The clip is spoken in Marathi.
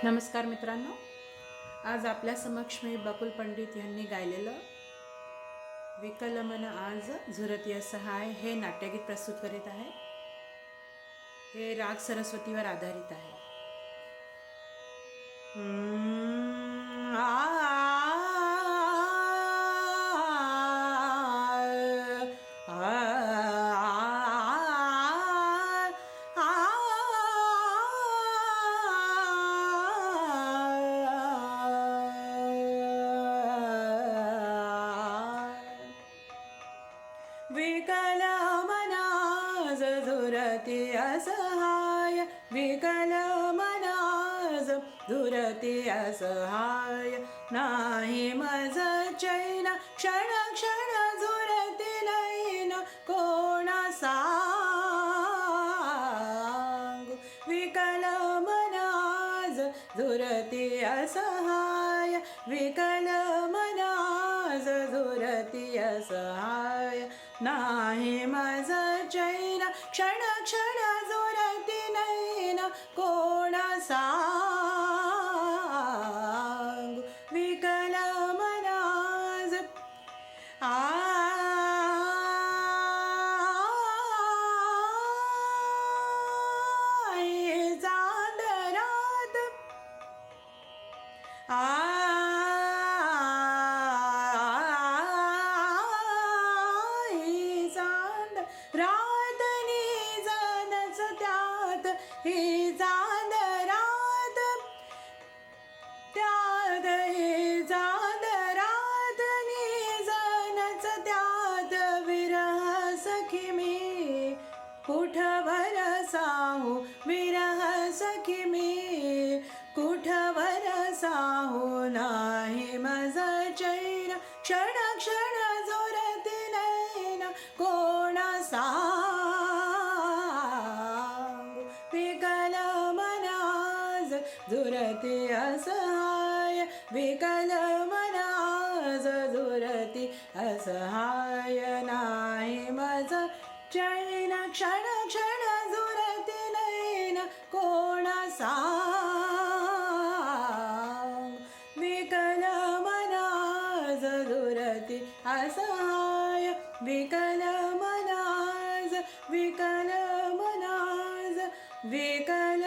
नमस्कार मित्रांनो, आज आपल्या समक्ष मी बकुल पंडित यांनी गायलेलं विकल मन आज झुरतीय सहाय हे नाट्यगीत प्रस्तुत करीत आहे। हे राग सरस्वतीवर आधारित आहे। विकल मनाज झुरती असहाय, विकल मनाज झुरती असहाय, नाही मज चैन क्षण क्षण झुरती लैन कोणा सांगू। विकल मनाज झुरती असहाय, विकल मनाज झुरती असहाय, नाही मज चैन क्षण क्षण झुरती नैन कोणा सांगू। विकल मनाज चांदरात रात निजनच त्यात ही चांद रात, त्यात ही चांद रात निजनच त्यात विरह सखी मी कुठवर साहू, विरह सखी मी कुठवर साहू, नाही मज चैन क्षण क्षण झुरती नैन कोणा सांगू। विकल मनाज झुरती असहाय, विकल मनाज झुरती असहाय, नाही मज चैन क्षण क्षण झुरती नैन कोणा सांगू। विकल मनाज झुरती असहाय, विकल मनाज, विकल मनाज, विकल